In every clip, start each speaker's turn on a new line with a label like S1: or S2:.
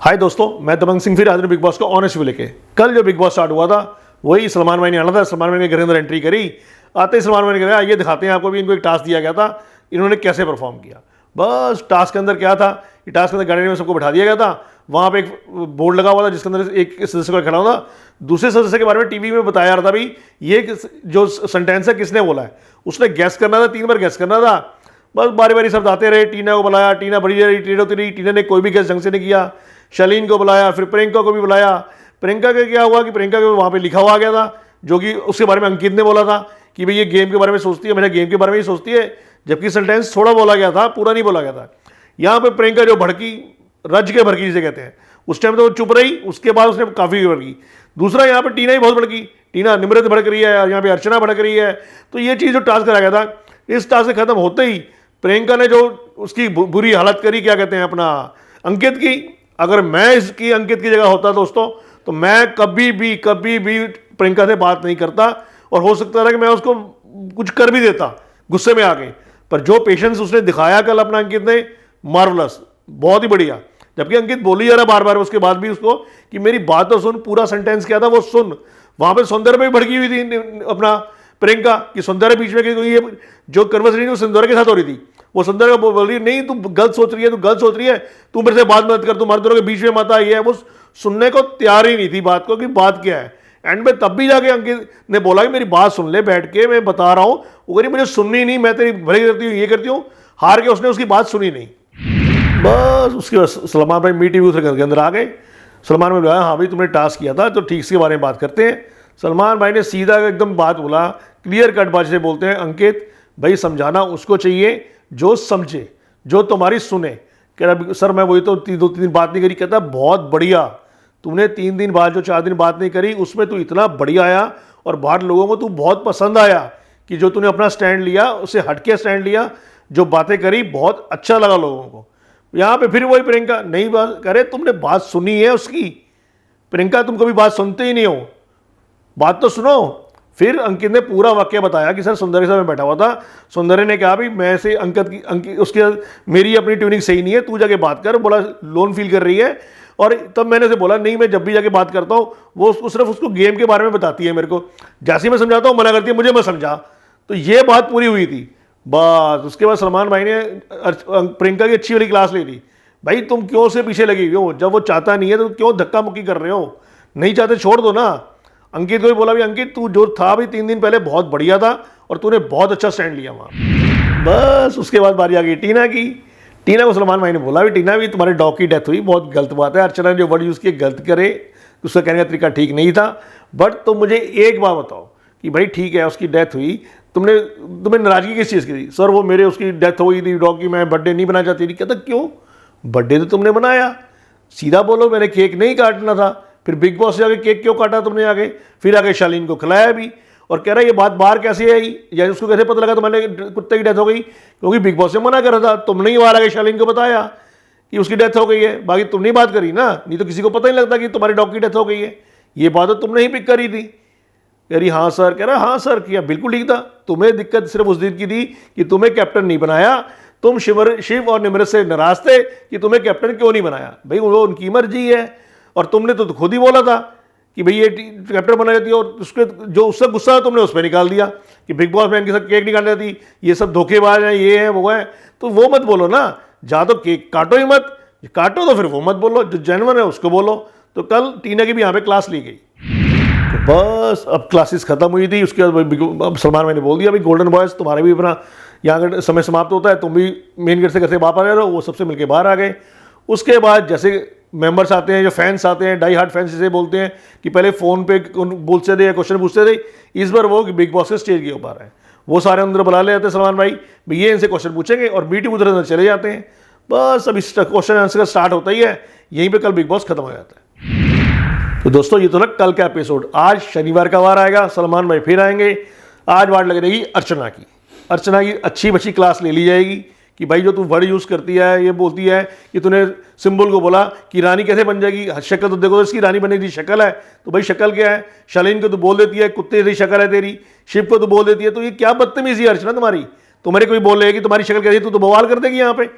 S1: हाय दोस्तों, मैं दबंग सिंह फिर हाजिर बिग बॉस को ऑनेस्ट व्यू लेके। कल जो बिग बॉस स्टार्ट हुआ था वही सलमान भाई ने आना था। सलमान भाई ने घर के अंदर एंट्री करी। आते ही सलमान भाई ने कहा ये दिखाते हैं आपको भी, इनको एक टास्क दिया गया था, इन्होंने कैसे परफॉर्म किया। बस टास्क के अंदर क्या था, ये टास्क के अंदर गाड़ी में सबको बैठा दिया गया था। वहाँ पे एक बोर्ड लगा हुआ था जिसके अंदर एक सदस्य का खड़ा हुआ था, दूसरे सदस्य के बारे में टीवी में बताया जा रहा था भाई ये जो सेंटेंस है किसने बोला है। उसने गैस करना था, 3 बार गैस करना था। बस बारी बारी सब आते रहे। टीना को बुलाया, टीना बड़ी रही, टीना होती रही, टीना ने कोई भी गैस ढंग से नहीं किया। शालीन को बुलाया, फिर प्रियंका को भी बुलाया। प्रियंका का क्या हुआ कि प्रियंका को वहाँ पे लिखा हुआ आ गया था, जो कि उसके बारे में अंकित ने बोला था कि भाई ये गेम के बारे में सोचती है, मेरे गेम के बारे में ही सोचती है, जबकि सेंटेंस थोड़ा बोला गया था, पूरा नहीं बोला गया था। यहाँ पे प्रियंका जो भड़की, रज के भड़की जिसे कहते हैं, उस टाइम तो वो चुप रही, उसके बाद उसने काफ़ी भड़की। दूसरा यहाँ पे टीना ही बहुत भड़की, टीना निमृत भड़क रही है, यहाँ पे अर्चना भड़क रही है। तो ये चीज़ जो टास्क करा गया था, इस टास्क से खत्म होते ही प्रियंका ने जो उसकी बुरी हालत करी, क्या कहते हैं अपना, अंकित की। अगर मैं इसकी अंकित की जगह होता दोस्तों, तो मैं कभी भी प्रियंका से बात नहीं करता, और हो सकता था कि मैं उसको कुछ कर भी देता गुस्से में आके। पर जो पेशेंस उसने दिखाया कल अपना अंकित ने, मार्वलस, बहुत ही बढ़िया। जबकि अंकित बोली जा रहा बार बार उसके बाद भी उसको कि मेरी बात तो सुन, पूरा सेंटेंस क्या था वो सुन। वहां पे सौंदर्य में भड़की हुई थी अपना प्रियंका की, सौंदर्य बीच में ये जो कन्वर्सेशन सौंदर्य के साथ हो रही थी, वो सौंदर्य को बोल रही नहीं तू गलत सोच रही है, तू गलत सोच रही है, तू मेरे से बात मत कर, तू हमारे दोनों के बीच में मत आई है। वो सुनने को तैयार ही नहीं थी बात को कि बात क्या है। एंड में तब भी जाके अंकित ने बोला कि मेरी बात सुन ले बैठ के, मैं बता रहा हूं। वो कह रही मुझे सुननी नहीं, मैं तेरी भलाई करती हूँ, ये करती हूँ। हार के उसने उसकी बात सुनी नहीं। बस उसके बाद सलमान भाई मीटिंग उस घर के अंदर आ गए। सलमान भाई बोला हाँ भाई तुमने टास्क किया था तो ठीक से बारे में बात करते हैं। सलमान भाई ने सीधा एकदम बात बोला, क्लियर कट बात से बोलते हैं, अंकित भाई समझाना उसको चाहिए जो समझे, जो तुम्हारी सुने। कह रहा सर मैं वही तो 2-3 दिन बात नहीं करी। कहता बहुत बढ़िया, तूने 3 दिन बाद जो 4 दिन बात नहीं करी उसमें तू इतना बढ़िया आया, और बाहर लोगों को तू बहुत पसंद आया कि जो तूने अपना स्टैंड लिया, उससे हटके स्टैंड लिया, जो बातें करी बहुत अच्छा लगा लोगों को। यहाँ पे फिर वही प्रियंका नहीं बात करे, तुमने बात सुनी है उसकी। प्रियंका तुम कभी बात सुनते ही नहीं हो, बात तो सुनो। फिर अंकित ने पूरा वाक्य बताया कि सर सौंदर्य से मैं बैठा हुआ था, सौंदर्य ने कहा भी मैं से अंकित उसके मेरी अपनी ट्यूनिंग सही नहीं है, तू जाके बात कर। बोला लोन फील कर रही है, और तब मैंने से बोला नहीं मैं जब भी जाके बात करता हूँ वो उसको सिर्फ उसको गेम के बारे में बताती है, मेरे को जैसे मैं समझाता हूँ मना करती है, मुझे मत समझा। तो ये बात पूरी हुई थी। बस उसके बाद सलमान भाई ने प्रियंका की अच्छी वाली क्लास ले ली। भाई तुम क्यों से पीछे लगी हुई हो, जब वो चाहता नहीं है तो क्यों धक्का मुक्की कर रहे हो, नहीं चाहते छोड़ दो ना। अंकित को भी बोला भी अंकित तू जो था भी 3 दिन पहले बहुत बढ़िया था, और तूने बहुत अच्छा स्टैंड लिया वहाँ। बस उसके बाद बारी आ गई टीना की। टीना को सलमान भाई ने बोला भी टीना भी तुम्हारे डॉग की डेथ हुई, बहुत गलत बात है। अर्चना ने जो वर्ड यूज़ किए गलत करे, उसका कहने का तरीका ठीक नहीं था। बट तुम मुझे एक बात बताओ कि भाई ठीक है उसकी डेथ हुई, तुम्हें नाराजगी किस चीज़ की थी। सर वो मेरे उसकी डेथ हो गई थी डॉग की, मैं बर्थडे नहीं बनाना चाहती थी। कहता क्यों, बर्थडे तो तुमने बनाया, सीधा बोलो मैंने केक नहीं काटना था। फिर बिग बॉस से आगे केक क्यों काटा तुमने आगे, फिर आगे शालीन को खिलाया भी। और कह रहा है ये बात बाहर कैसे आई, या उसको कैसे पता लगा तुम्हारे कुत्ते की डेथ हो गई, क्योंकि बिग बॉस ने मना कर रहा था, तुमने ही बाहर आगे शालीन को बताया कि उसकी डेथ हो गई है। बाकी तुमने ही बात करी ना, नहीं तो किसी को पता नहीं लगता कि तुम्हारे डॉग की डेथ हो गई है। ये बात तो तुमने ही पिक करी थी। कह रही हाँ सर। कह रहा हाँ सर किया बिल्कुल ठीक था, तुम्हें दिक्कत सिर्फ उस दिन की थी कि तुम्हें कैप्टन नहीं बनाया। तुम शिव और निमृत से नाराज थे कि तुम्हें कैप्टन क्यों नहीं बनाया। भाई वो उनकी मर्जी है, और तुमने तो खुद ही बोला था कि भाई ये कैप्टन बना जाती है, और उसके जो उससे गुस्सा है तुमने उस पर निकाल दिया कि बिग बॉस में इनके साथ केक नहीं काटने जाती, ये सब धोखेबाज हैं, ये है वो है। तो वो मत बोलो ना, जा तो केक काटो ही मत, काटो तो फिर वो मत बोलो, जो जेन्युइन है उसको बोलो। तो कल टीना की भी यहाँ पे क्लास ली गई। तो बस अब क्लासेस खत्म हुई थी। उसके बाद सलमान भाई ने बोल दिया भाई गोल्डन बॉयज तुम्हारा भी अपना यहाँ का समय समाप्त होता है, तुम भी मेन गेट से घर से वापस आ रहे हो। वो सबसे मिलके बाहर आ गए। उसके बाद जैसे मेंबर्स आते हैं, जो फैंस आते हैं, डाई हार्ट फैंस जिसे बोलते हैं, कि पहले फ़ोन पे बोलते थे या क्वेश्चन पूछते थे, इस बार वो बिग बॉस के स्टेज के ऊपर है, वो सारे अंदर बुला ले जाते हैं सलमान भाई, ये इनसे क्वेश्चन पूछेंगे, और मीटिंग उधर अंदर चले जाते हैं। बस अब इस क्वेश्चन आंसर का स्टार्ट होता ही है, यहीं पर कल बिग बॉस खत्म हो जाता है। तो दोस्तों ये तो ना कल का एपिसोड। आज शनिवार का वार आएगा, सलमान भाई फिर आएंगे। आज वार लग रहेगी अर्चना की। अर्चना की अच्छी बच्ची क्लास ले ली जाएगी कि भाई जो तू वर्ड यूज़ करती है, ये बोलती है कि तूने सिंबल को बोला कि रानी कैसे बन जाएगी, शक्ल तो देखो तो इसकी रानी बनने की शक्ल है, तो भाई शक्ल क्या है। शालीन को तो बोल देती है कुत्ते जैसी शक्ल है तेरी, शिव को तो बोल देती है। तो ये क्या बदतमीजी है अर्चना तुम्हारी, तुम्हारे कोई बोल रहे कि तुम्हारी शक्ल कैसी, तू तो बवाल कर देगी यहाँ पे।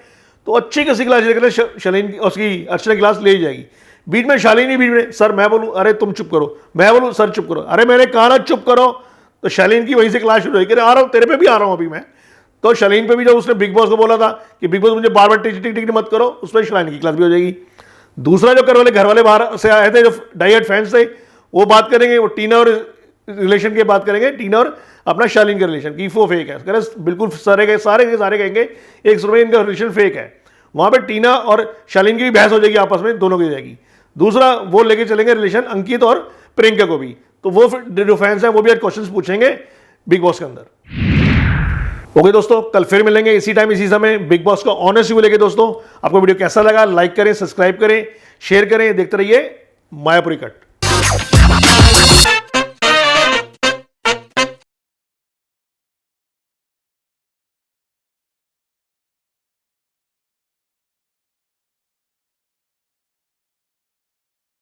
S1: तो अच्छी किसी क्लास लेकर शालीन उसकी अर्चना की क्लास ले जाएगी। बीच में शालीनी बीच में सर मैं बोलूँ अरे तुम चुप करो, मैं बोलूँ सर चुप करो, अरे मैंने कहा ना चुप करो, तो शालीन की वहीं से क्लास शुरू होगी, आ रहा हूँ तेरे पे भी आ रहा हूँ अभी मैं। तो शालीन पे भी जब उसने बिग बॉस को बोला था कि बिग बॉस मुझे बार बार टिक टिक टिक मत करो, उस पर शालीन की क्लास भी हो जाएगी। दूसरा जो घर वाले बाहर से आए थे, जो डाइट फैंस थे, वो बात करेंगे, वो टीना और रिलेशन की बात करेंगे, टीना और अपना शालीन का रिलेशन की वो फेक है, बिल्कुल सारे के सारे कहेंगे एक सुर में इनका रिलेशन फेक है। वहां पे टीना और शालीन की भी बहस हो जाएगी आपस में, दोनों की हो जाएगी। दूसरा वो लेके चलेंगे रिलेशन अंकित और प्रियंका को भी, तो वो जो फैंस हैं वो भी आज क्वेश्चंस पूछेंगे बिग बॉस के अंदर। ओके दोस्तों, कल फिर मिलेंगे इसी टाइम इसी समय बिग बॉस का ऑनेस्ट रिव्यू लेके। दोस्तों आपको वीडियो कैसा लगा, लाइक करें, सब्सक्राइब करें, शेयर करें, देखते रहिए मायापुरी कट।